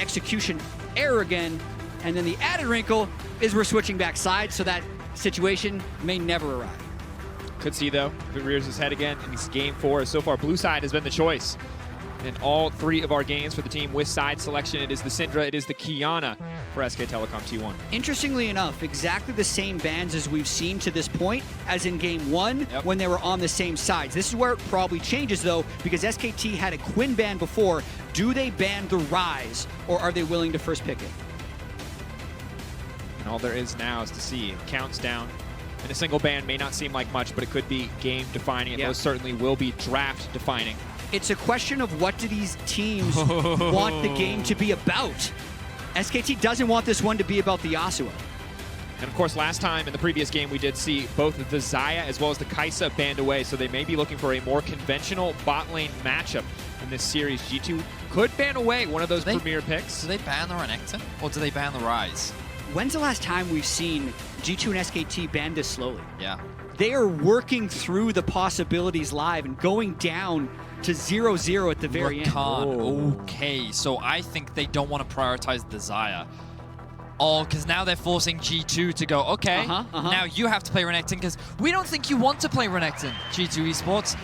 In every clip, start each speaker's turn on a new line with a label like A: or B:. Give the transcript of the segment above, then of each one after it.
A: execution error again. And then the added wrinkle is we're switching back sides, so that situation may never arrive.
B: Could see, though, if it rears his head again in this game 4. So far, blue side has been the choice. In all 3 of our games for the team with side selection, it is the Syndra, it is the Kiana for SK Telecom T1.
A: Interestingly enough, exactly the same bans as we've seen to this point as in game 1 when they were on the same sides. This is where it probably changes, though, because SKT had a Quinn ban before. Do they ban the Rise, or are they willing to first pick it?
B: And all there is now is to see. It counts down. And a single ban may not seem like much, but it could be game-defining. It most certainly will be draft-defining.
A: It's a question of what do these teams want the game to be about. SKT doesn't want this one to be about the Yasuo.
B: And of course, last time in the previous game, we did see both the Xayah as well as the Kai'Sa banned away, so they may be looking for a more conventional bot lane matchup in this series. G2 could ban away one of those premier picks.
C: Do they ban the Renekton, or do they ban the Rise?
A: When's the last time we've seen G2 and SKT ban this slowly?
C: Yeah.
A: They are working through the possibilities live and going down to 0-0 at the very end.
C: Okay, so I think they don't want to prioritize the Xayah. Oh, because now they're forcing G2 to go, okay, now you have to play Renekton, because we don't think you want to play Renekton, G2 Esports.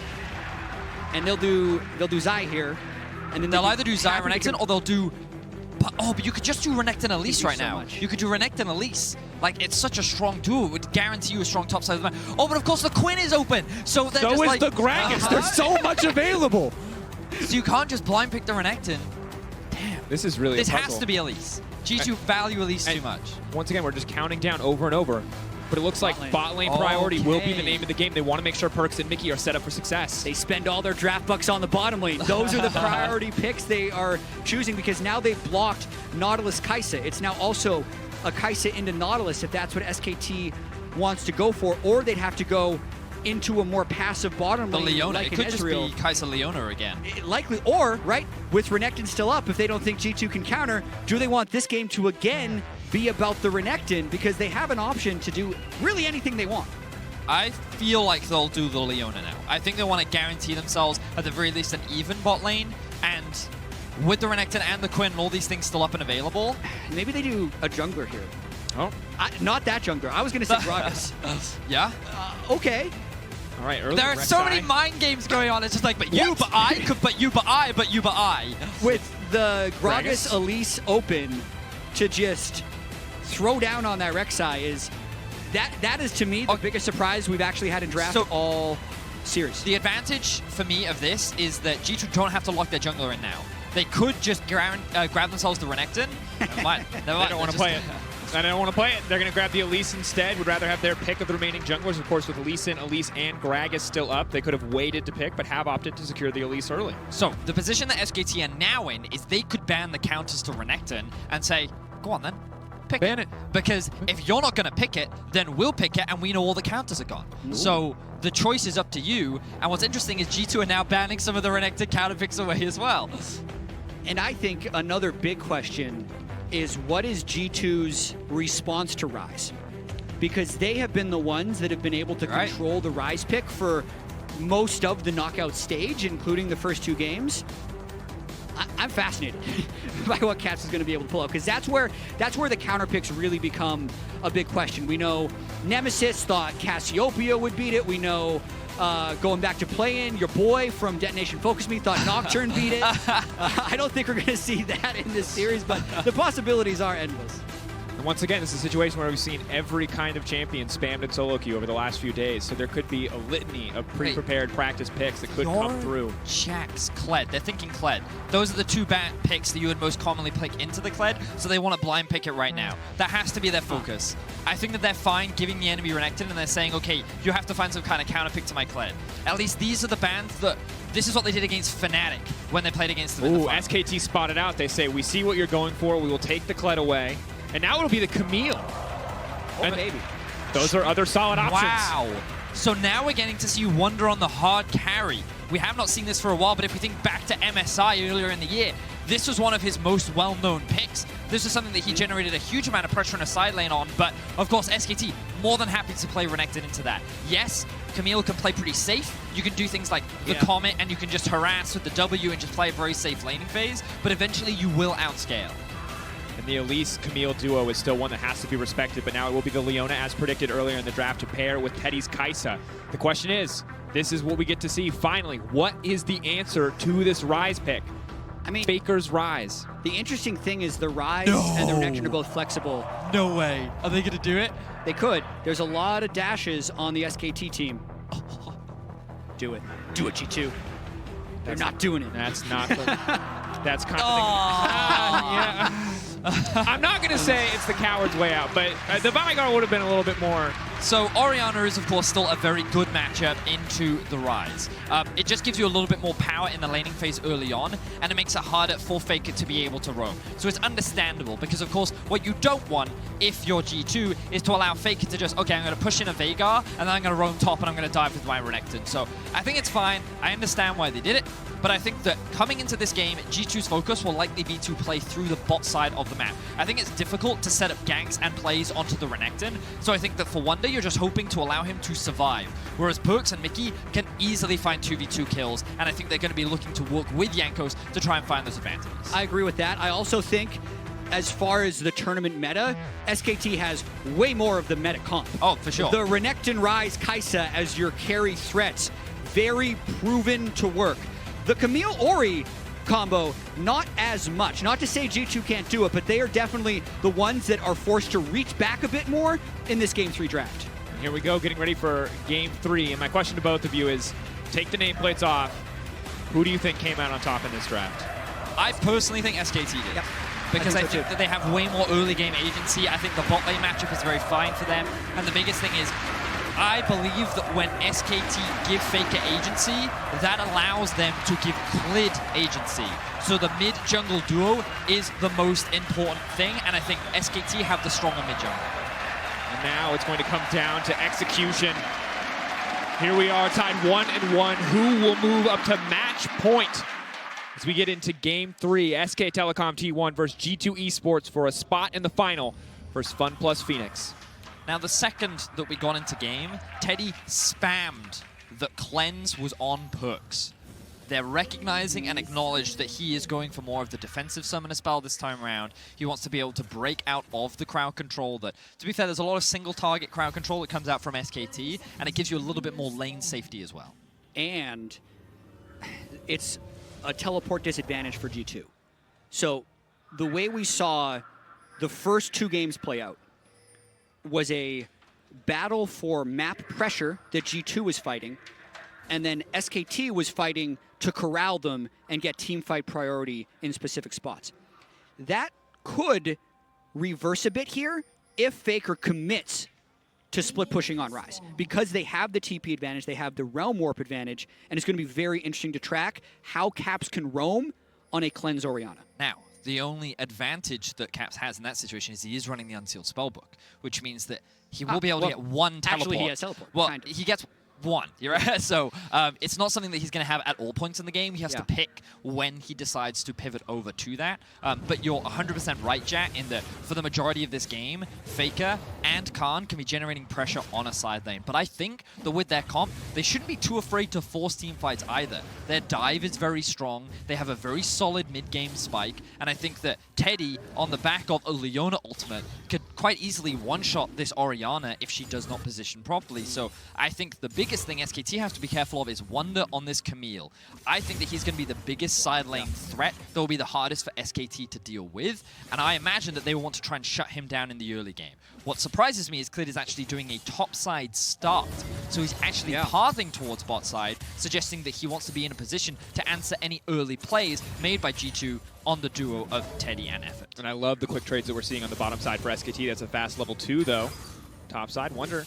A: And they'll do Xayah here. And then
C: they'll either do Xayah Renekton, or they'll do... but you could just do Renekton Elise right now. You could do Renekton Elise. Like, it's such a strong duo. It would guarantee you a strong top side of the map. Oh, but of course the Quinn is open. So they're just like...
B: So is the Gragas. There's so much available.
C: So you can't just blind pick the Renekton. Damn.
B: This is really
C: This has to be Elise. G2 value Elise too much.
B: Once again, we're just counting down over and over. But it looks like bot lane priority will be the name of the game. They want to make sure Perkz and Mickey are set up for success.
A: They spend all their draft bucks on the bottom lane. Those are the priority picks they are choosing, because now they've blocked Nautilus Kai'Sa. It's now also a Kai'Sa into Nautilus if that's what SKT wants to go for, or they'd have to go into a more passive bottom lane.
C: The Leona.
A: Like
C: it could just be Kai'Sa Leona again.
A: Likely, or, right, with Renekton still up, if they don't think G2 can counter, do they want this game to again be about the Renekton, because they have an option to do really anything they want?
C: I feel like they'll do the Leona now. I think they want to guarantee themselves, at the very least, an even bot lane, and with the Renekton and the Quinn and all these things still up and available.
A: Maybe they do a jungler here.
B: Oh.
A: Not that jungler. I was going to say Gragas.
C: Yeah?
A: Okay.
B: All right, early
C: there are so many mind games going on. It's just like, but you, but I, but you, but I, but you, but I.
A: With the Gragas Elise open to just throw down on that Rek'Sai is, that is to me the biggest surprise we've actually had in draft all series.
C: The advantage for me of this is that G2 don't have to lock their jungler in now. They could just grab themselves the Renekton. Never mind.
B: They don't want to play it. I don't want to play it. They're going to grab the Elise instead. Would rather have their pick of the remaining junglers. Of course, with Elise and Gragas still up, they could have waited to pick, but have opted to secure the Elise early.
C: So the position that SKT are now in is they could ban the counters to Renekton and say, go on then, pick it. Because if you're not going to pick it, then we'll pick it and we know all the counters are gone. Ooh. So the choice is up to you. And what's interesting is G2 are now banning some of the Renekton counter picks away as well.
A: And I think another big question is, what is G2's response to Rise? Because they have been the ones that have been able to control the Rise pick for most of the knockout stage, including the first 2 games. I'm fascinated by what Cats is going to be able to pull out, because that's where the counter picks really become a big question. We know Nemesis thought Cassiopeia would beat it. We know going back to play-in, your boy from Detonation Focus Me thought Nocturne beat it. I don't think we're going to see that in this series, but the possibilities are endless.
B: And once again, this is a situation where we've seen every kind of champion spammed in solo queue over the last few days, so there could be a litany of pre-prepared practice picks that could come through.
C: Jax, Kled. They're thinking Kled. Those are the 2 picks that you would most commonly pick into the Kled, so they want to blind pick it right now. That has to be their focus. I think that they're fine giving the enemy Renekton, and they're saying, okay, you have to find some kind of counter pick to my Kled. At least these are the bans that... This is what they did against Fnatic when they played against them in the final.
B: SKT spotted out. They say, we see what you're going for. We will take the Kled away. And now it'll be the Camille.
A: Oh, baby.
B: Those are other solid options.
C: Wow. So now we're getting to see Wunder on the hard carry. We have not seen this for a while, but if we think back to MSI earlier in the year, this was one of his most well-known picks. This was something that he generated a huge amount of pressure in a side lane on, but of course SKT more than happy to play Renekton into that. Yes, Camille can play pretty safe. You can do things like the Comet, and you can just harass with the W and just play a very safe laning phase, but eventually you will outscale.
B: And the Elise-Camille duo is still one that has to be respected, but now it will be the Leona, as predicted earlier in the draft, to pair with Teddy's Kai'Sa. The question is, this is what we get to see finally. What is the answer to this Rise pick?
A: I mean,
B: Faker's Rise.
A: the interesting thing is the Rise and the Renekton are both flexible.
C: No way. Are they going to do it?
A: They could. There's a lot of dashes on the SKT team. Do it. Do it, G2. They're not doing it.
B: That's not the, that's kind of
C: Oh.
B: I'm not going to say it's the coward's way out, but the Vanguard would have been a little bit more.
C: So Orianna is, of course, still a very good matchup into the Rise. It just gives you a little bit more power in the laning phase early on, and it makes it harder for Faker to be able to roam. So it's understandable, because, of course, what you don't want, if you're G2, is to allow Faker to just, okay, I'm going to push in a Veigar, and then I'm going to roam top, and I'm going to dive with my Renekton. So I think it's fine. I understand why they did it. But I think that coming into this game, G2's focus will likely be to play through the bot side of the map. I think it's difficult to set up ganks and plays onto the Renekton, so I think that for Wonder, you're just hoping to allow him to survive. Whereas Perks and Mickey can easily find 2v2 kills, and I think they're going to be looking to work with Jankos to try and find those advantages.
A: I agree with that. I also think, as far as the tournament meta, SKT has way more of the meta comp.
C: Oh, for sure.
A: The Renekton Rise Kai'Sa as your carry threats, very proven to work. The Camille Ori combo, not as much. Not to say G2 can't do it, but they are definitely the ones that are forced to reach back a bit more in this Game 3 draft.
B: And here we go, getting ready for Game 3. And my question to both of you is, take the nameplates off. Who do you think came out on top in this draft?
C: I personally think SKT did.
A: Yep.
C: Because I
A: so
C: think
A: too.
C: that they have way more early game agency. I think the bot lane matchup is very fine for them. And the biggest thing is, I believe that when SKT give Faker agency, that allows them to give Clid agency. So the mid-jungle duo is the most important thing, and I think SKT have the stronger mid-jungle.
B: And now it's going to come down to execution. Here we are, tied 1-1. Who will move up to match point as we get into Game 3, SK Telecom T1 versus G2 Esports for a spot in the final versus Fun Plus Phoenix.
C: Now, the second that we got into game, Teddy spammed that Cleanse was on Perks. They're recognizing and acknowledged that he is going for more of the defensive summoner spell this time around. He wants to be able to break out of the crowd control. That, to be fair, there's a lot of single target crowd control that comes out from SKT, and it gives you a little bit more lane safety as well.
A: And it's a teleport disadvantage for G2. So the way we saw the first two games play out was a battle for map pressure that G2 was fighting, and then SKT was fighting to corral them and get teamfight priority in specific spots. That could reverse a bit here if Faker commits to split pushing on Rise. Because they have the TP advantage, they have the Realm Warp advantage, and it's going to be very interesting to track how Caps can roam on a Cleanse Orianna.
C: Now, the only advantage that Caps has in that situation is he is running the Unsealed Spellbook, which means that he will be able to get one teleport.
A: Actually, he has teleport.
C: Well,
A: kind of.
C: he gets one, right? So it's not something that he's going to have at all points in the game. He has to pick when he decides to pivot over to that. But you're 100% right, Jack, in that for the majority of this game, Faker and Khan can be generating pressure on a side lane. But I think that with their comp, they shouldn't be too afraid to force team fights either. Their dive is very strong. They have a very solid mid-game spike. And I think that Teddy, on the back of a Leona ultimate, could quite easily one-shot this Orianna if she does not position properly. So I think the biggest thing SKT has to be careful of is Wonder on this Camille. I think that he's going to be the biggest side lane threat that will be the hardest for SKT to deal with, and I imagine that they will want to try and shut him down in the early game. What surprises me is Clid is actually doing a top side start, so he's actually pathing towards bot side, suggesting that he wants to be in a position to answer any early plays made by G2 on the duo of Teddy and Effort.
B: And I love the quick trades that we're seeing on the bottom side for SKT. That's a fast level 2, though. Top side, Wonder.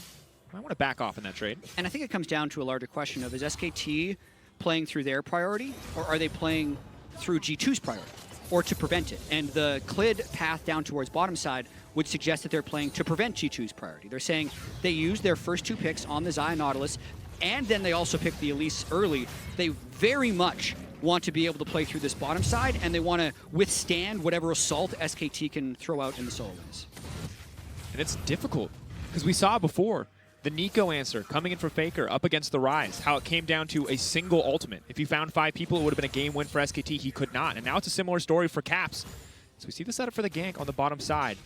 B: I want to back off in that trade.
A: And I think it comes down to a larger question of, is SKT playing through their priority, or are they playing through G2's priority, or to prevent it? And the Clid path down towards bottom side would suggest that they're playing to prevent G2's priority. They're saying they used their first two picks on the Xayah Nautilus, and then they also picked the Elise early. They very much want to be able to play through this bottom side, and they want to withstand whatever assault SKT can throw out in the solo lanes.
B: And it's difficult, because we saw before the Nico answer coming in for Faker up against the Rise, how it came down to a single ultimate. If he found 5 people, it would have been a game win for SKT. He could not. And now it's a similar story for Caps. So we see the setup for the gank on the bottom side.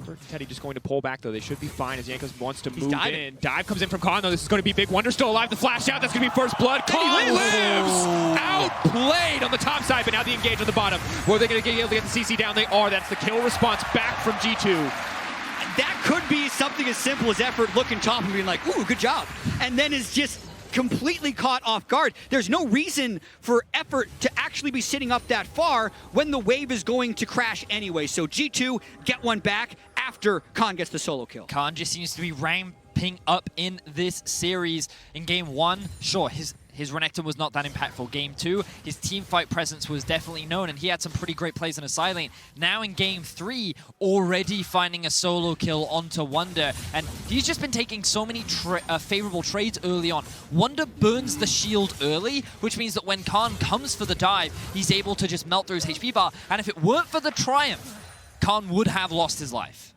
B: Effort and Teddy just going to pull back, though. They should be fine as Jankos wants to move in. Dive comes in from Khan, though. This is going to be big. Wonder still alive. The flash out. That's going to be first blood. Khan lives! Outplayed on the top side, but now the engage on the bottom. Were they going to be able to get the CC down? They are. That's the kill response back from G2.
A: That could be something as simple as Effort looking top and being like, ooh, good job. And then is just completely caught off guard. There's no reason for Effort to actually be sitting up that far when the wave is going to crash anyway. So G2 get one back after Khan gets the solo kill.
C: Khan just seems to be ramping up in this series. In game 1, sure, his Renekton was not that impactful. Game 2, his team fight presence was definitely known, and he had some pretty great plays in a side lane. Now in game 3, already finding a solo kill onto Wonder, and he's just been taking so many favorable trades early on. Wonder burns the shield early, which means that when Khan comes for the dive, he's able to just melt through his HP bar, and if it weren't for the Triumph, Khan would have lost his life.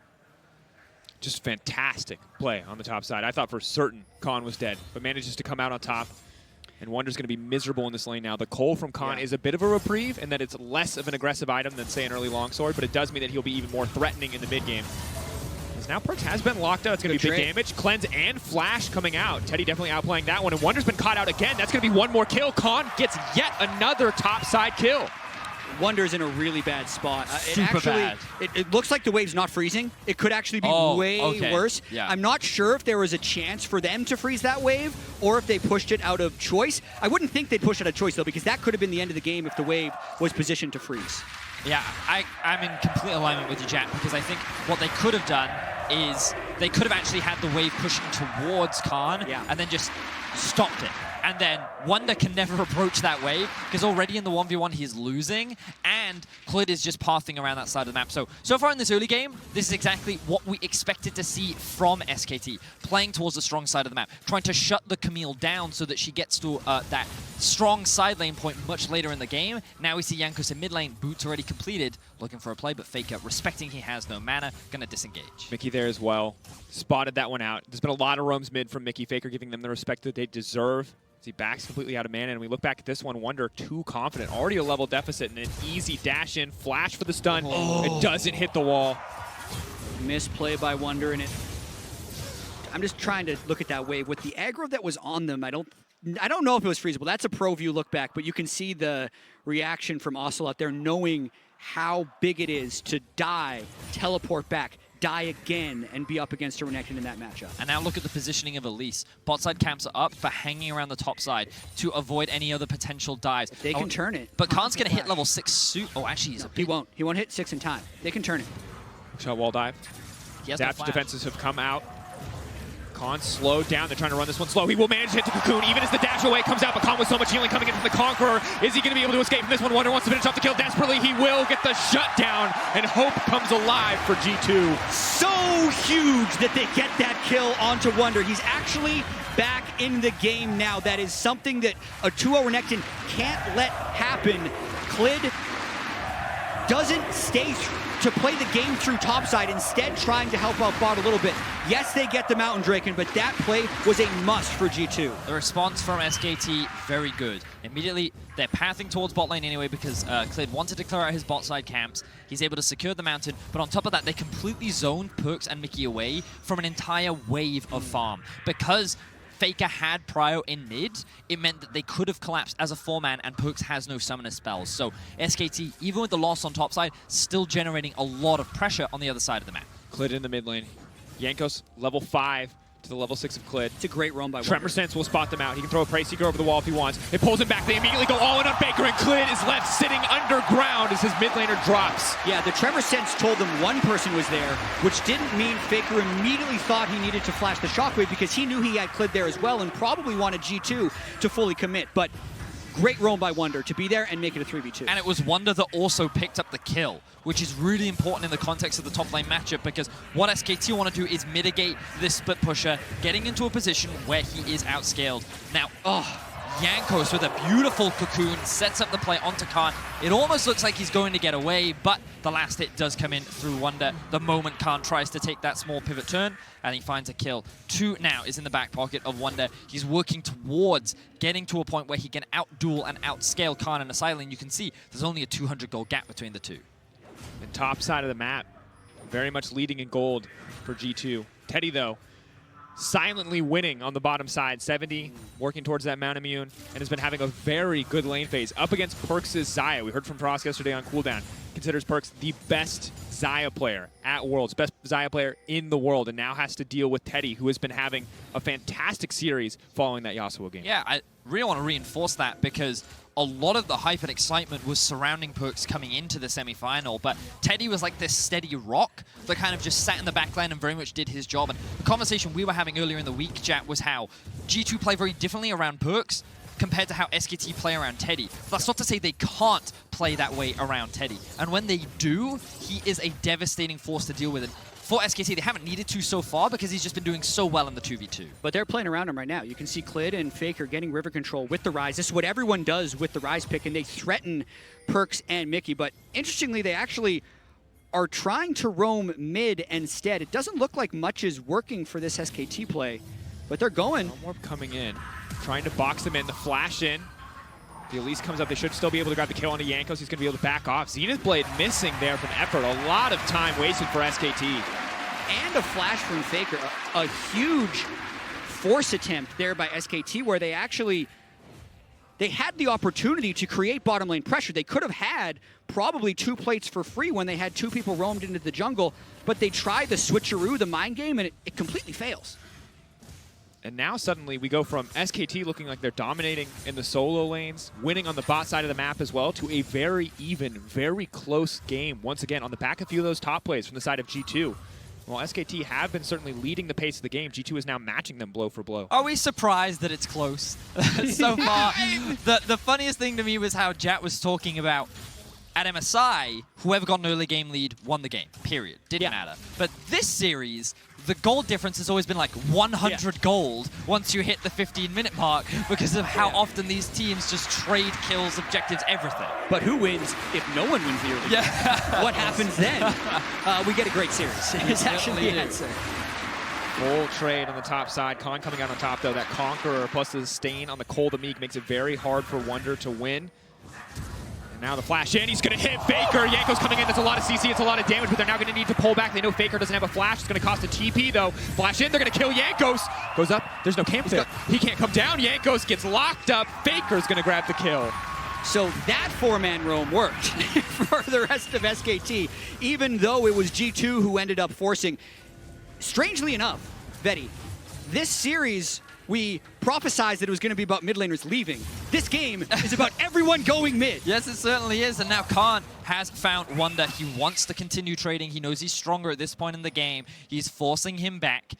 B: Just fantastic play on the top side. I thought for certain Khan was dead, but manages to come out on top. And Wonder's going to be miserable in this lane now. The Cole from Khan is a bit of a reprieve in that it's less of an aggressive item than, say, an early longsword, but it does mean that he'll be even more threatening in the mid game. As now Perkz has been locked out. It's going to be big damage. Cleanse and Flash coming out. Teddy definitely outplaying that one, and Wonder's been caught out again. That's going to be one more kill. Khan gets yet another top side kill.
A: Wonder's in a really bad spot.
C: Super bad.
A: It looks like the wave's not freezing. It could actually be way worse.
C: Yeah.
A: I'm not sure if there was a chance for them to freeze that wave or if they pushed it out of choice. I wouldn't think they'd push it out of choice, though, because that could have been the end of the game if the wave was positioned to freeze.
C: Yeah, I'm in complete alignment with you, Jack, because I think what they could have done is they could have actually had the wave pushing towards Khan and then just stopped it. And then Wonder can never approach that wave because already in the 1v1 he's losing, and Clid is just pathing around that side of the map. So far in this early game, this is exactly what we expected to see from SKT, playing towards the strong side of the map, trying to shut the Camille down so that she gets to that strong side lane point much later in the game. Now we see Jankos in mid lane, boots already completed, looking for a play, but Faker, respecting he has no mana, gonna disengage.
B: Mickey there as well, spotted that one out. There's been a lot of roams mid from Mickey. Faker giving them the respect that they deserve. He backs completely out of mana, and we look back at this one, Wonder too confident. Already a level deficit, and an easy dash in, flash for the stun. It doesn't hit the wall.
A: Misplay by Wonder, and I'm just trying to look at that wave. With the aggro that was on them, I don't know if it was freezable. That's a pro view look back, but you can see the reaction from Ocelot there, knowing how big it is to die, teleport back, die again, and be up against a Renekton in that matchup.
C: And now look at the positioning of Elise. Bot side camps are up for hanging around the top side to avoid any other potential dives.
A: They can turn it.
C: But Khan's going to hit level 6 suit. Oh, actually,
A: he won't. He won't hit 6 in time. They can turn it.
B: Shot wall dive. Adaptive defenses have come out. Khan slowed down. They're trying to run this one slow. He will manage to hit the Cocoon, even as the dash away comes out, but Khan with so much healing coming in from the Conqueror. Is he going to be able to escape from this one? Wonder wants to finish off the kill desperately. He will get the shutdown, and hope comes alive for G2.
A: So huge that they get that kill onto Wonder. He's actually back in the game now. That is something that a 2-0 Renekton can't let happen. Clid doesn't stay to play the game through topside, instead trying to help out bot a little bit. Yes, they get the Mountain Draken, but that play was a must for G2.
C: The response from SKT, very good. Immediately, they're pathing towards bot lane anyway because Clid wanted to clear out his bot side camps. He's able to secure the mountain, but on top of that, they completely zoned Perkz and Mickey away from an entire wave of farm. Because Faker had Prio in mid, it meant that they could have collapsed as a 4-man, and Perkz has no summoner spells. So SKT, even with the loss on top side, still generating a lot of pressure on the other side of the map.
B: Clid in the mid lane. Jankos level 5 to the level 6 of Clid.
A: It's a great roam by
B: Tremor Sense will spot them out. He can throw a Prey Seeker over the wall if he wants. It pulls him back. They immediately go all in on Faker, and Clid is left sitting underground as his mid laner drops.
A: Yeah, the Tremor Sense told them one person was there, which didn't mean Faker immediately thought he needed to flash the Shockwave, because he knew he had Clid there as well and probably wanted G2 to fully commit. But great roam by Wonder to be there and make it a 3v2.
C: And it was Wonder that also picked up the kill, which is really important in the context of the top lane matchup, because what SKT want to do is mitigate this split pusher, getting into a position where he is outscaled. Now, Jankos with a beautiful Cocoon sets up the play onto Khan. It almost looks like he's going to get away, but the last hit does come in through Wonder the moment Khan tries to take that small pivot turn, and he finds a kill. 2 now is in the back pocket of Wonder. He's working towards getting to a point where he can outduel and outscale Khan in a side lane. You can see there's only a 200 gold gap between the two.
B: And top side of the map, very much leading in gold for G2. Teddy, though, silently winning on the bottom side. 70, working towards that Mount Immune, and has been having a very good lane phase up against Perks' Xayah. We heard from Prosk yesterday on Cooldown. Considers Perks the best Xayah player at Worlds, best Xayah player in the world, and now has to deal with Teddy, who has been having a fantastic series following that Yasuo game.
C: Yeah, I really want to reinforce that because a lot of the hype and excitement was surrounding Perks coming into the semi-final, but Teddy was like this steady rock that kind of just sat in the backline and very much did his job. And the conversation we were having earlier in the week, Jat, was how G2 play very differently around Perks compared to how SKT play around Teddy. That's not to say they can't play that way around Teddy. And when they do, he is a devastating force to deal with. And for SKT, they haven't needed to so far because he's just been doing so well in the 2v2.
A: But they're playing around him right now. You can see Clid and Faker getting river control with the Ryze. This is what everyone does with the Ryze pick, and they threaten Perks and Mickey. But interestingly, they actually are trying to roam mid instead. It doesn't look like much is working for this SKT play, but they're going.
B: One more coming in, trying to box them in, the flash in. The Elise comes up. They should still be able to grab the kill onto Jankos. He's going to be able to back off. Zenith Blade missing there from Effort. A lot of time wasted for SKT.
A: And a flash from Faker. A huge force attempt there by SKT where they actually, they had the opportunity to create bottom lane pressure. They could have had probably 2 plates for free when they had 2 people roamed into the jungle, but they tried the switcheroo, the mind game, and it completely fails.
B: And now suddenly we go from SKT looking like they're dominating in the solo lanes, winning on the bot side of the map as well, to a very even, very close game once again on the back of a few of those top plays from the side of G2. While SKT have been certainly leading the pace of the game, G2 is now matching them blow for blow.
C: Are we surprised that it's close so far? The funniest thing to me was how Jat was talking about at MSI, whoever got an early game lead won the game, period. Didn't matter. But this series, the gold difference has always been like 100 gold once you hit the 15-minute mark because of how often these teams just trade kills, objectives, everything.
A: But who wins if no one wins the early game? What happens then? We get a great series. It's actually the answer.
B: Full trade on the top side. Khan coming out on top, though. That Conqueror plus the Stain on the Cole the Meek makes it very hard for Wonder to win. Now the flash in, he's going to hit Faker. Jankos coming in, that's a lot of CC, it's a lot of damage, but they're now going to need to pull back. They know Faker doesn't have a flash, it's going to cost a TP though. Flash in, they're going to kill Jankos. Goes up, there's no camp there. He can't come down, Jankos gets locked up. Faker's going to grab the kill.
A: So that 4-man roam worked for the rest of SKT, even though it was G2 who ended up forcing. Strangely enough, Vetty, this series, we prophesized that it was going to be about mid laners leaving. This game is about everyone going mid.
C: Yes, it certainly is. And now Khan has found Wonder. He wants to continue trading. He knows he's stronger at this point in the game. He's forcing him back.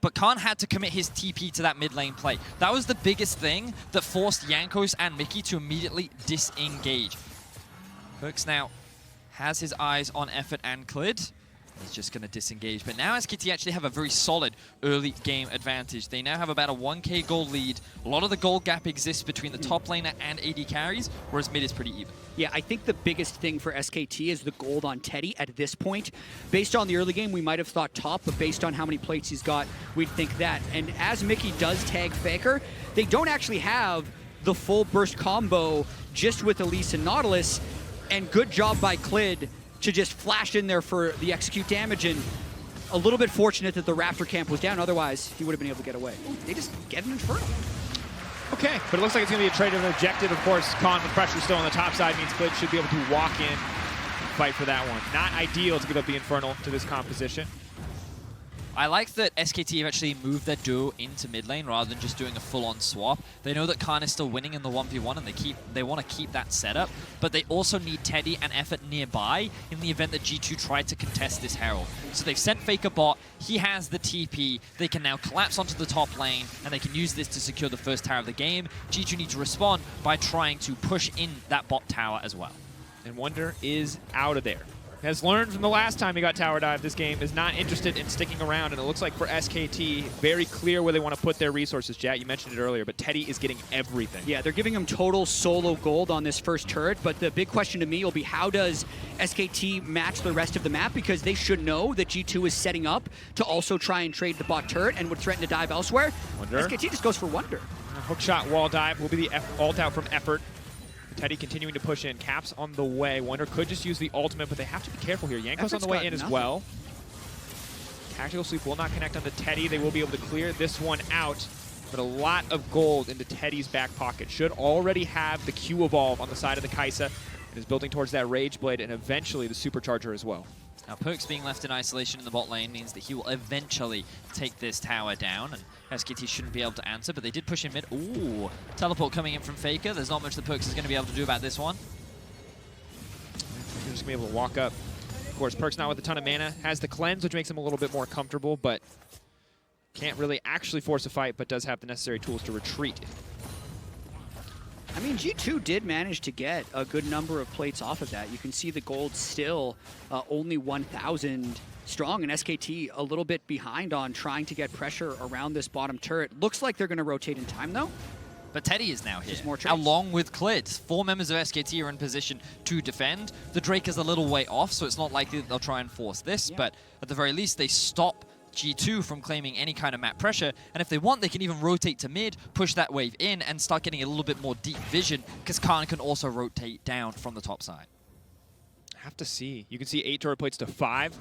C: But Khan had to commit his TP to that mid lane play. That was the biggest thing that forced Jankos and Mickey to immediately disengage. Perks now has his eyes on Effort and Clid. He's just going to disengage. But now SKT actually have a very solid early game advantage. They now have about a 1k gold lead. A lot of the gold gap exists between the top laner and AD carries, whereas mid is pretty even.
A: Yeah, I think the biggest thing for SKT is the gold on Teddy at this point. Based on the early game, we might have thought top, but based on how many plates he's got, we'd think that. And as Mickey does tag Faker, they don't actually have the full burst combo just with Elise and Nautilus. And good job by Clid to just flash in there for the execute damage, and a little bit fortunate that the Raptor camp was down, otherwise he would have been able to get away. Ooh, they just get an Inferno.
B: Okay, but it looks like it's going to be a trade of an objective. Of course, Khan with pressure still on the top side means Clid should be able to walk in and fight for that one. Not ideal to give up the Infernal to this composition.
C: I like that SKT have actually moved their duo into mid lane rather than just doing a full-on swap. They know that Khan is still winning in the 1v1 and they want to keep that setup, but they also need Teddy and Effort nearby in the event that G2 try to contest this Herald. So they've sent Faker bot, he has the TP, they can now collapse onto the top lane and they can use this to secure the first tower of the game. G2 need to respond by trying to push in that bot tower as well.
B: And Wonder is out of there. Has learned from the last time he got tower dive, this game is not interested in sticking around, and it looks like for SKT, very clear where they want to put their resources. Jat, you mentioned it earlier, but Teddy is getting everything. Yeah,
A: they're giving him total solo gold on this first turret, but the big question to me will be how does SKT match the rest of the map, because they should know that G2 is setting up to also try and trade the bot turret and would threaten to dive elsewhere.
B: Wonder.
A: SKT just goes for Wonder.
B: Hookshot wall dive will be the ult out from Effort. Teddy continuing to push in. Caps on the way. Wonder could just use the ultimate, but they have to be careful here. Yanko's on the way in as well. Tactical Sweep will not connect onto Teddy. They will be able to clear this one out. But a lot of gold into Teddy's back pocket. Should already have the Q Evolve on the side of the Kaisa. And is building towards that Rage Blade and eventually the Supercharger as well.
C: Now, Perkz being left in isolation in the bot lane means that he will eventually take this tower down, and SKT shouldn't be able to answer, but they did push in mid. Ooh, teleport coming in from Faker. There's not much that Perkz is going to be able to do about this one.
B: He's just going to be able to walk up. Of course, Perkz not with a ton of mana. Has the cleanse, which makes him a little bit more comfortable, but can't really actually force a fight, but does have the necessary tools to retreat.
A: I mean, G2 did manage to get a good number of plates off of that. You can see the gold still only 1,000 strong, and SKT a little bit behind on trying to get pressure around this bottom turret. Looks like they're going to rotate in time, though.
C: But Teddy is now here,
A: more trades.
C: along with Klid. 4 members of SKT are in position to defend. The Drake is a little way off, so it's not likely that they'll try and force this, but at the very least, they stop G2 from claiming any kind of map pressure, and if they want, they can even rotate to mid, push that wave in, and start getting a little bit more deep vision, because Khan can also rotate down from the top side.
B: Have to see. You can see 8 turret plates to 5.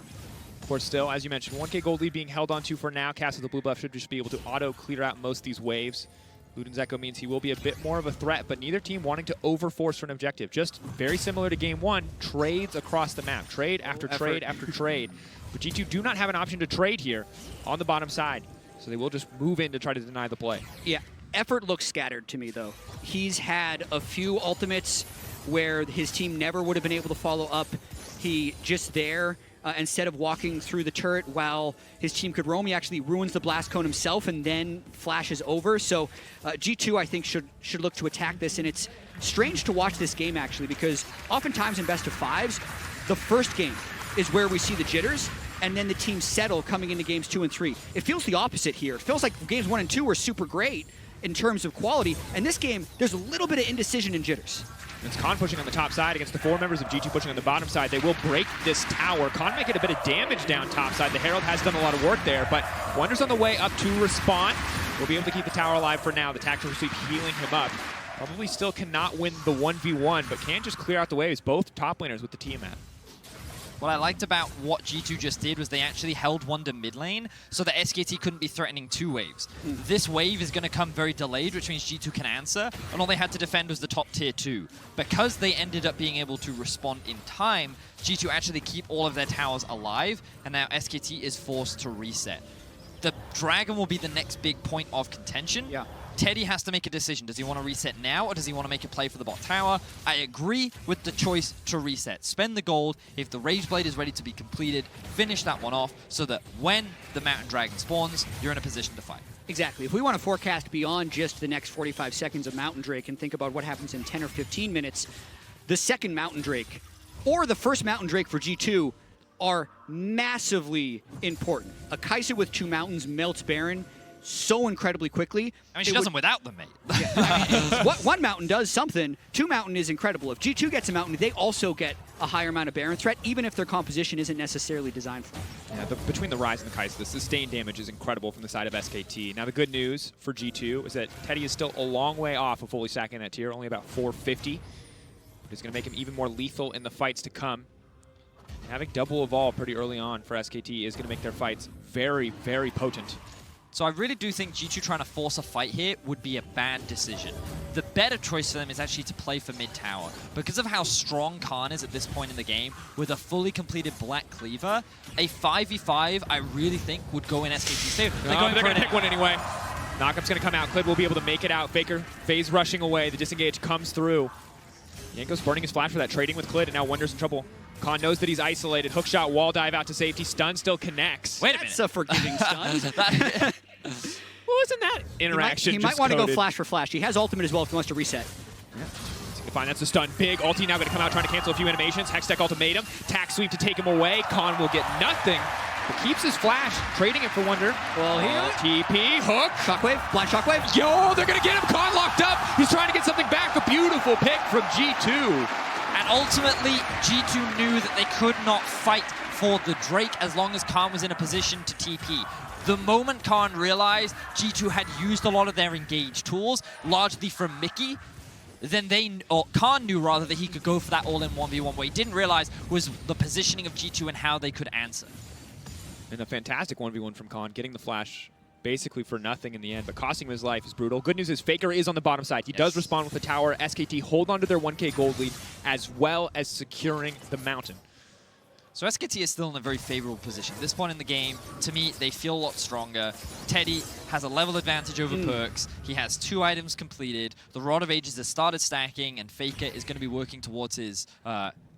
B: Of course, still, as you mentioned, 1k gold lead being held onto for now. Cast with the blue buff should just be able to auto clear out most of these waves. Luden's Echo means he will be a bit more of a threat, but neither team wanting to overforce for an objective. Just very similar to game 1, trades across the map. Trade after trade after trade. But G2 do not have an option to trade here on the bottom side, so they will just move in to try to deny the play.
A: Yeah, effort looks scattered to me, though. He's had a few ultimates where his team never would have been able to follow up. He just there, instead of walking through the turret while his team could roam, he actually ruins the blast cone himself and then flashes over. So G2, I think, should look to attack this, and it's strange to watch this game, actually, because oftentimes in best of 5s, the first game is where we see the jitters, and then the teams settle coming into games 2 and 3. It feels the opposite here. It feels like games 1 and 2 were super great in terms of quality, and this game, there's a little bit of indecision and jitters.
B: It's Khan pushing on the top side against the 4 members of G2 pushing on the bottom side. They will break this tower. Khan may get a bit of damage down top side. The Herald has done a lot of work there, but Wonder's on the way up to respawn. We'll be able to keep the tower alive for now. The tactical sweep healing him up. Probably still cannot win the 1v1, but can just clear out the waves. Both top laners with the Tiamat.
C: What I liked about what G2 just did was they actually held Wonder mid lane so that SKT couldn't be threatening 2 waves. This wave is going to come very delayed, which means G2 can answer, and all they had to defend was the top tier 2. Because they ended up being able to respond in time, G2 actually keep all of their towers alive, and now SKT is forced to reset. The Dragon will be the next big point of contention.
A: Yeah.
C: Teddy has to make a decision. Does he want to reset now, or does he want to make a play for the bot tower? I agree with the choice to reset. Spend the gold. If the Rage Blade is ready to be completed, finish that one off so that when the Mountain Dragon spawns, you're in a position to fight.
A: Exactly. If we want to forecast beyond just the next 45 seconds of Mountain Drake and think about what happens in 10 or 15 minutes, the second Mountain Drake or the first Mountain Drake for G2 are massively important. A Kaisa with 2 mountains melts Baron so incredibly quickly.
C: I mean, she does them without them, mate.
A: Yeah, one mountain does something. 2 mountain is incredible. If G2 gets a mountain, they also get a higher amount of Baron threat, even if their composition isn't necessarily designed for it.
B: Yeah, between the Rise and the Kaisa, the sustained damage is incredible from the side of SKT. Now, the good news for G2 is that Teddy is still a long way off of fully stacking that tier, only about 450. But it's going to make him even more lethal in the fights to come. Having double evolve pretty early on for SKT is going to make their fights very, very potent.
C: So I really do think G2 trying to force a fight here would be a bad decision. The better choice for them is actually to play for mid-tower. Because of how strong Khan is at this point in the game, with a fully completed Black Cleaver, a 5v5 I really think would go in SKT's favor.
B: They're going to pick one anyway. Knockup's going to come out. Klid will be able to make it out. Faker phase rushing away. The disengage comes through. Yanko's burning his flash for that, trading with Klid, and now Wonder's in trouble. Khan knows that he's isolated. Hookshot, wall dive out to safety. Stun still connects.
C: Wait a minute.
A: That's a forgiving stun.
B: What was in that interaction?
A: He might want to go flash for flash. He has ultimate as well if he wants to reset.
B: Yeah. Fine, that's the stun. Big ulti now going to come out trying to cancel a few animations. Hextech ultimatum. Tack sweep to take him away. Khan will get nothing, but keeps his flash, trading it for Wonder.
A: Well, here.
B: TP, hook.
A: Shockwave, blind shockwave.
B: Yo, they're going to get him. Khan locked up. He's trying to get something back. A beautiful pick from G2.
C: And ultimately, G2 knew that they could not fight for the Drake as long as Khan was in a position to TP. The moment Khan realized G2 had used a lot of their engage tools, largely from Mickey, than or Khan knew rather, that he could go for that all-in 1v1. What he didn't realize was the positioning of G2 and how they could answer.
B: And a fantastic 1v1 from Khan, getting the flash basically for nothing in the end, but costing him his life is brutal. Good news is Faker is on the bottom side. He does respond with the tower. SKT hold on to their 1K gold lead as well as securing the mountain.
C: So SKT is still in a very favorable position. At this point in the game, to me, they feel a lot stronger. Teddy has a level advantage over Perks. He has 2 items completed. The Rod of Ages has started stacking, and Faker is going to be working towards his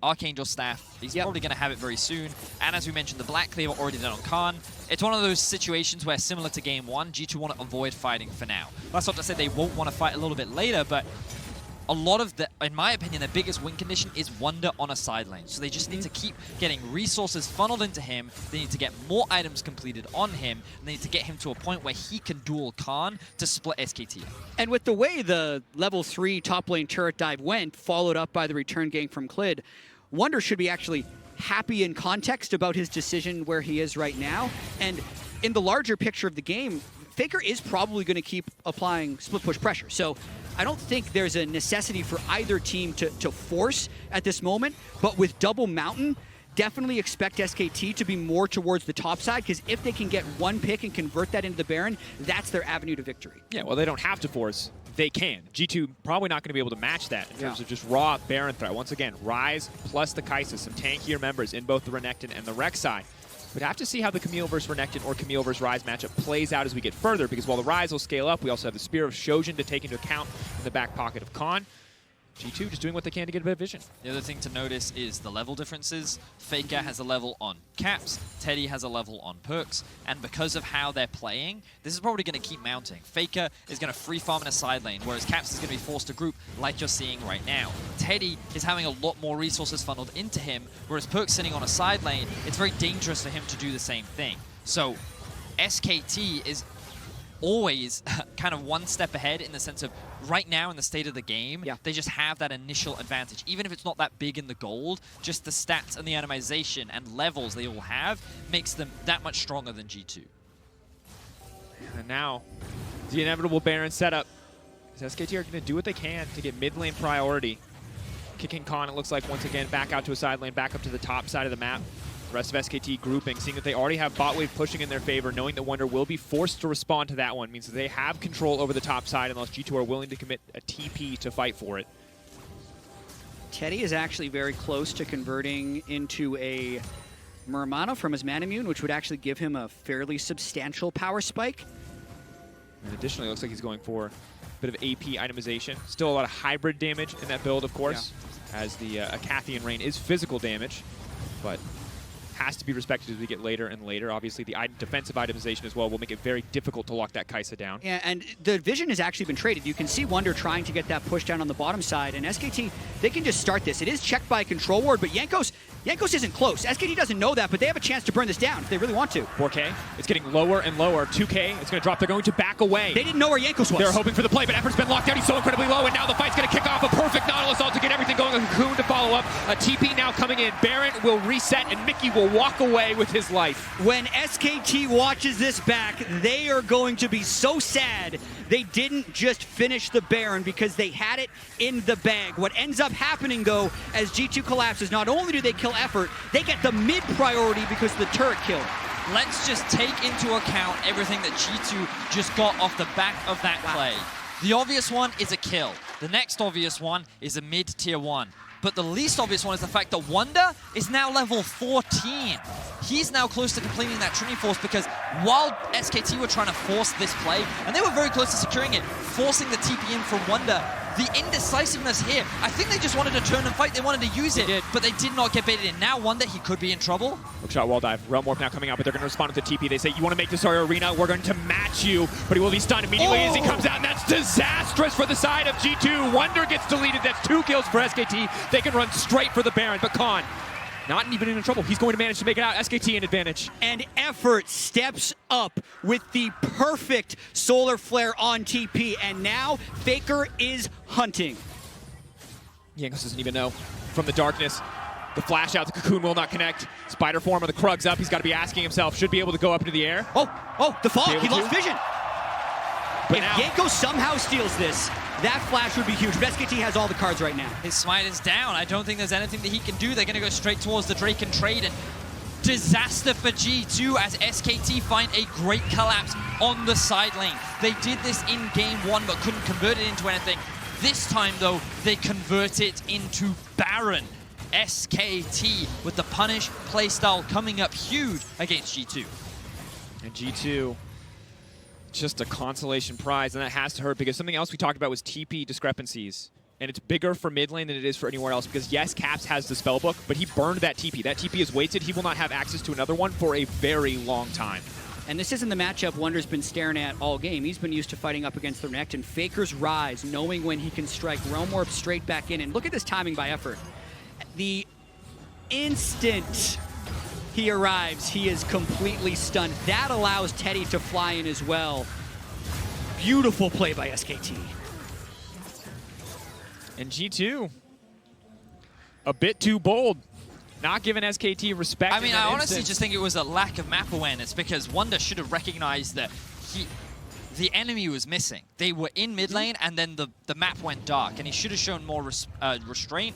C: Archangel staff. He's probably going to have it very soon. And as we mentioned, the Black Cleaver already done on Khan. It's one of those situations where, similar to Game 1, G2 want to avoid fighting for now. That's not to say they won't want to fight a little bit later, but a lot of the, in my opinion, the biggest win condition is Wonder on a side lane. So they just need to keep getting resources funneled into him. They need to get more items completed on him. And they need to get him to a point where he can duel Khan to split SKT up.
A: And with the way the level 3 top lane turret dive went, followed up by the return gank from Clid, Wonder should be actually happy in context about his decision where he is right now. And in the larger picture of the game, Faker is probably going to keep applying split push pressure. So I don't think there's a necessity for either team to force at this moment, but with double mountain, definitely expect SKT to be more towards the top side, because if they can get one pick and convert that into the Baron, that's their avenue to victory.
B: Yeah, well, they don't have to force. They can. G2 probably not going to be able to match that in terms of just raw Baron threat. Once again, Ryze plus the Kai'Sa, some tankier members in both the Renekton and the Rex side. We'd have to see how the Camille versus Renekton or Camille versus Ryze matchup plays out as we get further, because while the Ryze will scale up, we also have the Spear of Shojin to take into account in the back pocket of Khan. G2 just doing what they can to get a bit of vision.
C: The other thing to notice is the level differences. Faker has a level on Caps, Teddy has a level on Perks, and because of how they're playing, this is probably going to keep mounting. Faker is going to free farm in a side lane, whereas Caps is going to be forced to group like you're seeing right now. Teddy is having a lot more resources funneled into him, whereas Perks sitting on a side lane, it's very dangerous for him to do the same thing. So SKT is always kind of one step ahead in the sense of right now in the state of the game, they just have that initial advantage. Even if it's not that big in the gold, just the stats and the atomization and levels they all have makes them that much stronger than G2.
B: And now, the inevitable Baron setup. SKT are going to do what they can to get mid lane priority. Kicking Khan, it looks like, once again, back out to a side lane, back up to the top side of the map. The rest of SKT grouping, seeing that they already have bot wave pushing in their favor, knowing that Wonder will be forced to respond to that one, means that they have control over the top side unless G2 are willing to commit a TP to fight for it.
A: Teddy is actually very close to converting into a Muramana from his Manamune, which would actually give him a fairly substantial power spike.
B: And additionally, it looks like he's going for a bit of AP itemization. Still a lot of hybrid damage in that build, of course, as the Acathian Rain is physical damage, but has to be respected as we get later and later. Obviously, the defensive itemization as well will make it very difficult to lock that Kai'Sa down.
A: Yeah, and the vision has actually been traded. You can see Wonder trying to get that push down on the bottom side, and SKT, they can just start this. It is checked by a control ward, but Jankos isn't close. SKT doesn't know that, but they have a chance to burn this down if they really want to.
B: 4K, it's getting lower and lower. 2K, it's going to drop. They're going to back away.
A: They didn't know where Jankos was.
B: They're hoping for the play, but Effort's been locked down. He's so incredibly low, and now the fight's going to kick off. A perfect Nautilus ult to get everything going. A Cocoon to follow up. A TP now coming in. Baron will reset, and Mickey will walk away with his life.
A: When SKT watches this back, they are going to be so sad they didn't just finish the Baron because they had it in the bag. What ends up happening, though, as G2 collapses, not only do they kill Effort, they get the mid priority because of the turret kill.
C: Let's just take into account everything that G2 just got off the back of that play. The obvious one is a kill. The next obvious one is a mid tier 1. But the least obvious one is the fact that Wonder is now level 14. He's now close to completing that Trinity Force because while SKT were trying to force this play, and they were very close to securing it, forcing the TP in from Wonder, the indecisiveness here, I think they just wanted to turn and fight. They wanted to use it, but they did not get baited in. Now Wonder, he could be in trouble.
B: Hookshot wall dive. Realm Warp now coming out, but they're going to respond with the TP. They say, you want to make this our arena? We're going to match you. But he will be stunned immediately as he comes out, and that's disastrous for the side of G2. Wonder gets deleted. That's 2 kills for SKT. They can run straight for the Baron, but Khan, not even in trouble. He's going to manage to make it out. SKT in advantage.
A: And Effort steps up with the perfect Solar Flare on TP, and now Faker is hunting.
B: Jankos doesn't even know. From the darkness, the flash out, the Cocoon will not connect. Spider form of the Krug's up. He's got to be asking himself, should be able to go up into the air.
A: Oh, the fog. He lost vision.
B: But
A: if Jankos somehow steals this, That flash would be huge, but SKT has all the cards right now.
C: His smite is down. I don't think there's anything that he can do. They're going to go straight towards the Drake and trade, and disaster for G2 as SKT find a great collapse on the side lane. They did this in game 1 but couldn't convert it into anything. This time though, they convert it into Baron. SKT with the punish playstyle coming up huge against G2.
B: And G2, just a consolation prize, and that has to hurt because something else we talked about was TP discrepancies. And it's bigger for mid lane than it is for anywhere else because yes, Caps has the spellbook, but he burned that TP. That TP is wasted. He will not have access to another one for a very long time.
A: And this isn't the matchup Wonder's been staring at all game. He's been used to fighting up against the Renekton. Faker's Rise, knowing when he can strike Realm Warp straight back in. And look at this timing by Effort. The instant he arrives, he is completely stunned. That allows Teddy to fly in as well. Beautiful play by SKT.
B: And G2, a bit too bold. Not giving SKT respect.
C: I mean, I honestly just think it was a lack of map awareness because Wonder should have recognized that the enemy was missing. They were in mid lane and then the map went dark and he should have shown more restraint.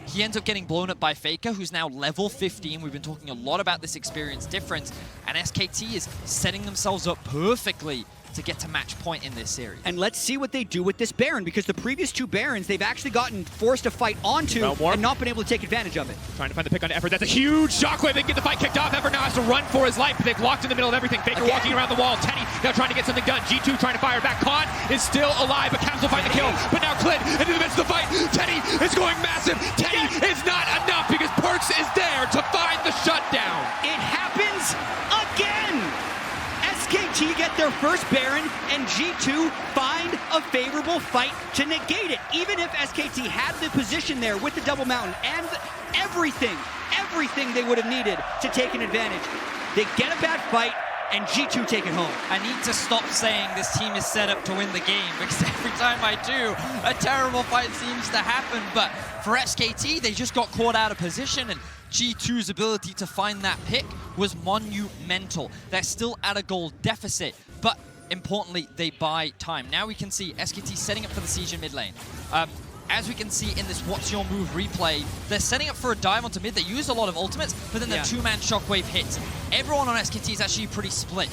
C: He ends up getting blown up by Faker, who's now level 15. We've been talking a lot about this experience difference, and SKT is setting themselves up perfectly to get to match point in this series.
A: And let's see what they do with this Baron, because the previous 2 Barons, they've actually gotten forced to fight onto and not been able to take advantage of it.
B: Trying to find the pick on Effort. That's a huge shockwave. They can get the fight kicked off. Effort now has to run for his life, but they've locked in the middle of everything. Faker walking around the wall. Teddy now trying to get something done. G2 trying to fire back. Khan is still alive, but Caps will find the kill. But now Clint into the midst of the fight. Teddy is going massive. Teddy is not enough because Perks is there to find the shutdown.
A: It happens again! SKT get their first Baron, and G2 find a favorable fight to negate it. Even if SKT had the position there with the double mountain and everything they would have needed to take an advantage, they get a bad fight, and G2 take it home.
C: I need to stop saying this team is set up to win the game because every time I do, a terrible fight seems to happen. But for SKT, they just got caught out of position, and G2's ability to find that pick was monumental. They're still at a goal deficit, but importantly, they buy time. Now we can see SKT setting up for the siege in mid lane. As we can see in this What's Your Move replay, they're setting up for a dive onto mid. They used a lot of ultimates, but then the 2-man shockwave hits. Everyone on SKT is actually pretty split.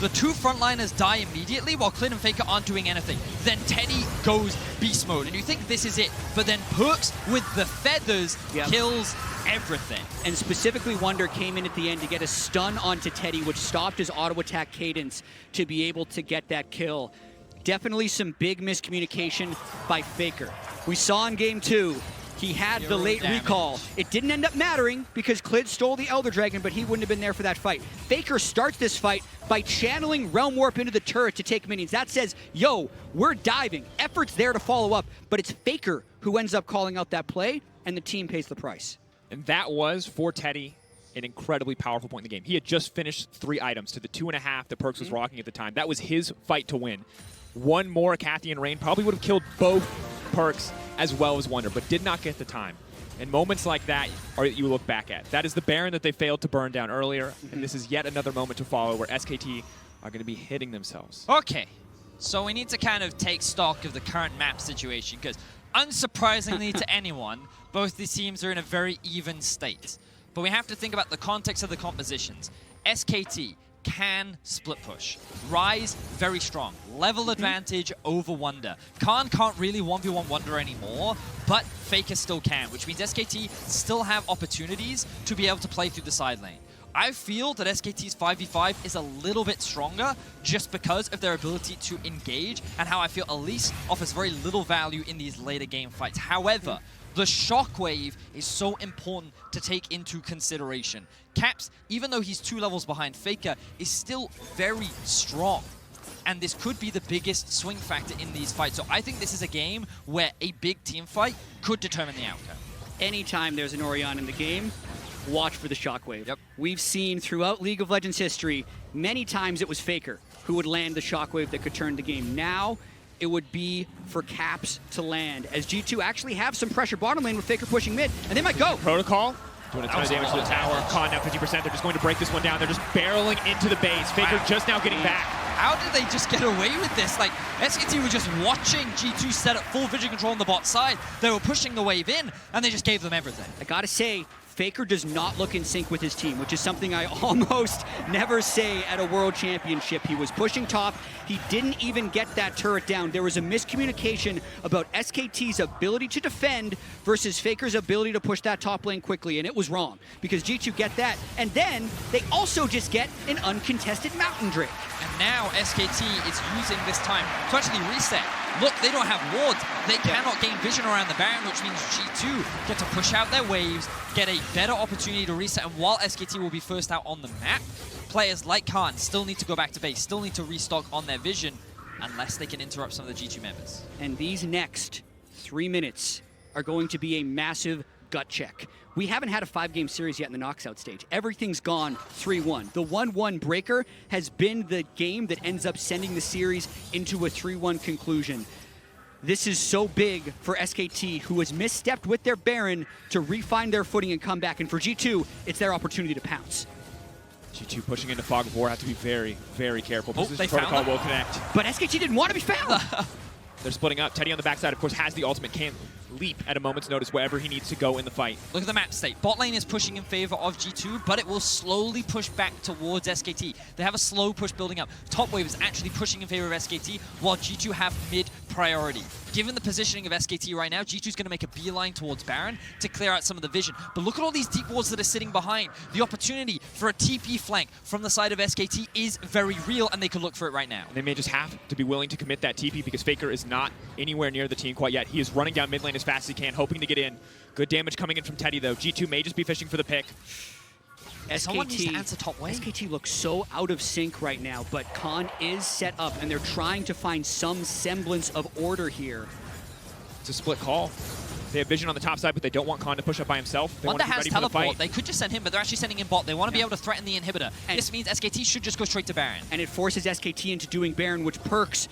C: The 2 frontliners die immediately while Clint and Faker aren't doing anything. Then Teddy goes beast mode, and you think this is it, but then Perks with the feathers kills everything.
A: And specifically Wonder came in at the end to get a stun onto Teddy, which stopped his auto attack cadence to be able to get that kill. Definitely some big miscommunication by Faker. We saw in game 2, he had the late recall. It didn't end up mattering because Clid stole the Elder Dragon, but he wouldn't have been there for that fight. Faker starts this fight by channeling Realm Warp into the turret to take minions. That says, yo, we're diving. Effort's there to follow up, but it's Faker who ends up calling out that play, and the team pays the price.
B: And that was, for Teddy, an incredibly powerful point in the game. He had just finished 3 items to the 2.5 that Perks was rocking at the time. That was his fight to win. One more Cathian Rain probably would have killed both Perks as well as Wonder, but did not get the time. And moments like that are you look back at. That is the Baron that they failed to burn down earlier, and this is yet another moment to follow where SKT are going to be hitting themselves.
C: Okay, so we need to kind of take stock of the current map situation, because unsurprisingly to anyone, both these teams are in a very even state. But we have to think about the context of the compositions. SKT can split push. Rise, very strong. Level advantage over Wonder. Khan can't really 1v1 Wonder anymore, but Faker still can, which means SKT still have opportunities to be able to play through the side lane. I feel that SKT's 5v5 is a little bit stronger just because of their ability to engage and how I feel Elise offers very little value in these later game fights. However, the shockwave is so important to take into consideration. Caps, even though he's 2 levels behind Faker, is still very strong. And this could be the biggest swing factor in these fights. So I think this is a game where a big team fight could determine the outcome.
A: Anytime there's an Orion in the game, watch for the shockwave.
C: Yep.
A: We've seen throughout League of Legends history, many times it was Faker who would land the shockwave that could turn the game. Now, it would be for Caps to land, as G2 actually have some pressure bottom lane with Faker pushing mid, and they might go.
B: Protocol Doing a ton of damage to the tower. Con now 50%. They're just going to break this one down. They're just barreling into the base. Faker just now getting back.
C: How did they just get away with this? Like, SKT were just watching G2 set up full vision control on the bot side. They were pushing the wave in, and they just gave them everything.
A: I gotta say, Faker does not look in sync with his team, which is something I almost never say at a World Championship. He was pushing top. He didn't even get that turret down. There was a miscommunication about SKT's ability to defend versus Faker's ability to push that top lane quickly, and it was wrong because G2 get that, and then they also just get an uncontested Mountain Drake.
C: And now SKT is using this time to actually reset. Look, they don't have wards. They cannot gain vision around the Baron, which means G2 get to push out their waves, get a better opportunity to reset. And while SKT will be first out on the map, players like Khan still need to go back to base, still need to restock on their vision, unless they can interrupt some of the G2 members.
A: And these next 3 minutes are going to be a massive gut check. We haven't had a 5-game series yet in the knockout stage. Everything's gone 3-1. The 1-1 breaker has been the game that ends up sending the series into a 3-1 conclusion. This is so big for SKT, who has misstepped with their Baron to refine their footing and come back. And for G2, it's their opportunity to pounce.
B: G2 pushing into Fog of War, have to be very, very careful.
C: Oh,
B: This
C: they
B: protocol
C: found them.
B: will connect.
A: But SKT didn't want to be found.
B: They're splitting up. Teddy on the backside, of course, has the ultimate, can leap at a moment's notice wherever he needs to go in the fight.
C: Look at the map state. Bot lane is pushing in favor of G2, but it will slowly push back towards SKT. They have a slow push building up. Top wave is actually pushing in favor of SKT, while G2 have mid priority. Given the positioning of SKT right now, G2 is going to make a beeline towards Baron to clear out some of the vision. But look at all these deep wards that are sitting behind. The opportunity for a TP flank from the side of SKT is very real, and they could look for it right now.
B: They may just have to be willing to commit that TP because Faker is not anywhere near the team quite yet. He is running down mid lane as fast as he can, hoping to get in. Good damage coming in from Teddy, though. G2 may just be fishing for the pick.
C: Someone needs to answer top wave.
A: SKT looks so out of sync right now, but Khan is set up, and they're trying to find some semblance of order here.
B: It's a split call. They have vision on the top side, but they don't want Khan to push up by himself. They
C: Wonder
B: want to be
C: has
B: ready for the
C: teleport.
B: fight.
C: They could just send him, but they're actually sending in bot. They want to be able to threaten the inhibitor.
A: And
C: this means SKT should just go straight to Baron.
A: And it forces SKT into doing Baron, which perks,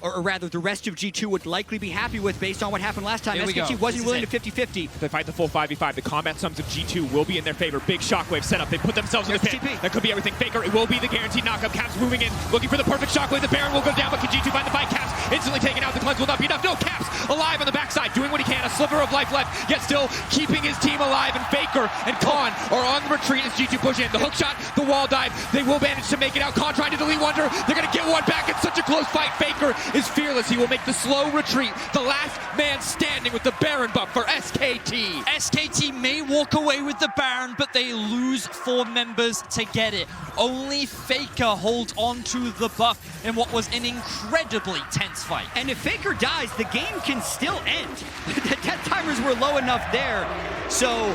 A: or rather the rest of G2 would likely be happy with based on what happened last time.
C: Here we go.
A: SKT wasn't
C: This
A: willing
C: is
A: to 50-50.
B: They fight the full 5v5. The combat sums of G2 will be in their favor. Big shockwave setup. They put themselves in the
A: Here's
B: pit.
A: TP.
B: That could be everything. Faker, it will be the guaranteed knockup. Caps moving in, looking for the perfect shockwave. The Baron will go down, but can G2 find the fight? Caps instantly taken out. The cleanse will not be enough. No, Caps alive on the backside, doing what he can. A sliver of life left, yet still keeping his team alive. And Faker and Khan are on the retreat as G2 push in. The hook shot, the wall dive. They will manage to make it out. Khan trying to delete Wonder. They're going to get one back. It's such a close fight. Faker is fearless. He will make the slow retreat. The last man standing with the Baron buff for SKT.
C: SKT may walk away with the Baron, but they lose 4 members to get it. Only Faker holds on to the buff in what was an incredibly tense fight.
A: And if Faker dies, the game can still end. The death timers were low enough there. So,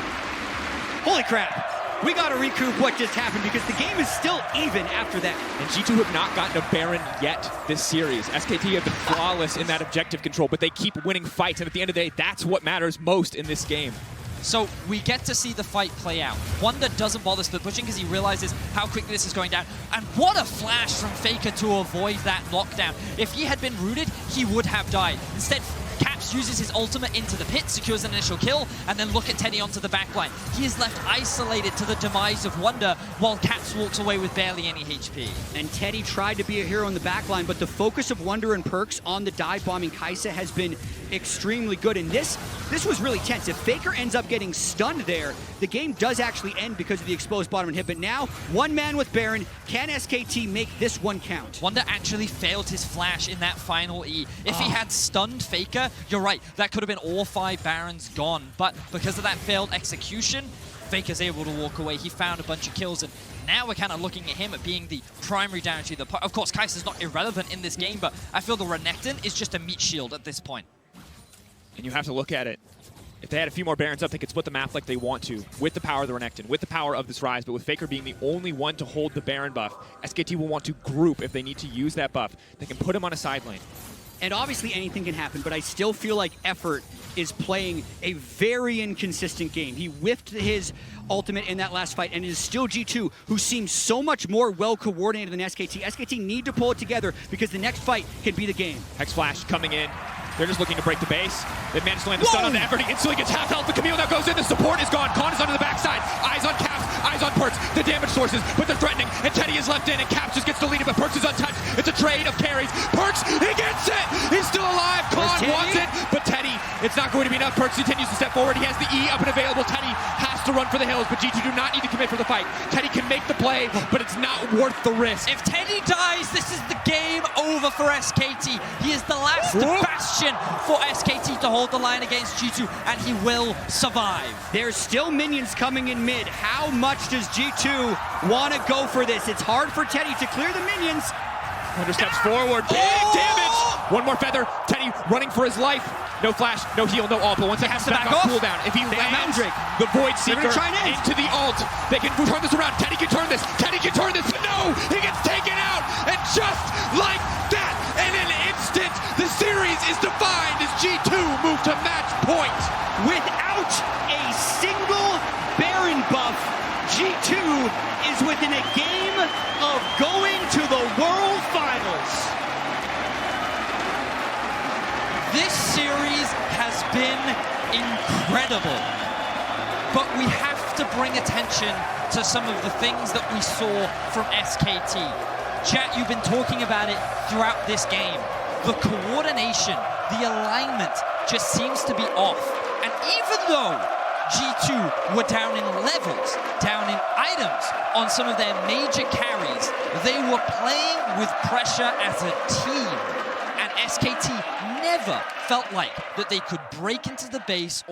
A: holy crap. We got to recoup what just happened because the game is still even after that.
B: And G2 have not gotten a Baron yet this series. SKT have been flawless in that objective control, but they keep winning fights, and at the end of the day, that's what matters most in this game.
C: So we get to see the fight play out. Wonder doesn't bother split pushing because he realizes how quickly this is going down. And what a flash from Faker to avoid that lockdown. If he had been rooted, he would have died. Instead, Caps uses his ultimate into the pit, secures an initial kill, and then look at Teddy onto the backline. He is left isolated to the demise of Wonder, while Caps walks away with barely any HP.
A: And Teddy tried to be a hero in the backline, but the focus of Wonder and Perks on the dive bombing Kai'Sa has been extremely good. And this was really tense. If Faker ends up getting stunned there, the game does actually end because of the exposed bottom and hit. But now, one man with Baron. Can SKT make this one count?
C: Wonder actually failed his flash in that final E. If he had stunned Faker, you're right, that could have been all 5 Barons gone. But because of that failed execution, Faker's able to walk away. He found a bunch of kills, and now we're kind of looking at him at being the primary damage dealer. Of course, Kai'Sa's not irrelevant in this game, but I feel the Renekton is just a meat shield at this point.
B: And you have to look at it. If they had a few more Barons up, they could split the map like they want to, with the power of the Renekton, with the power of this Rise, but with Faker being the only one to hold the Baron buff, SKT will want to group if they need to use that buff. They can put him on a side lane.
A: And obviously anything can happen, but I still feel like Effort is playing a very inconsistent game. He whiffed his ultimate in that last fight, and it is still G2, who seems so much more well-coordinated than SKT. SKT need to pull it together because the next fight could be the game.
B: Hex Flash coming in. They're just looking to break the base. They managed to land the stun on the Everett. He instantly gets half health. The Camille now goes in. The support is gone. Khan is onto the backside. Eyes on Caps. Eyes on Perks. The damage sources, but they're threatening. And Teddy is left in, and Caps just gets deleted, but Perks is untouched. It's a trade of carries. Perks, he gets it! He's still alive. Khan wants it, but Teddy, it's not going to be enough. Perks continues to step forward. He has the E up and available. Teddy has to run for the hills, but G2 do not need to commit for the fight. Teddy can make the play, but it's not worth the risk.
C: If Teddy dies, this is the game over for SKT. He is the last bastion for SKT to hold the line against G2, and he will survive.
A: There's still minions coming in mid. How much does G2 want to go for this? It's hard for Teddy to clear the minions.
B: Hunter steps forward, big damage! One more feather, Teddy running for his life. No flash, no heal, no ult, but once it has to back off cooldown, if he lands the Void Seeker into the ult, they can turn this around. Teddy can turn this, Teddy can turn this, but no! He gets taken out, and just like that, in an instant, the series is defined as G2 move to match point.
A: Without a single Baron buff, G2 is within a game of going to the World Finals.
C: This series has been incredible, but we have to bring attention to some of the things that we saw from SKT. Chat, you've been talking about it throughout this game. The coordination, the alignment just seems to be off. And even though G2 were down in levels, down in items on some of their major carries, they were playing with pressure as a team. And SKT never felt like that they could break into the base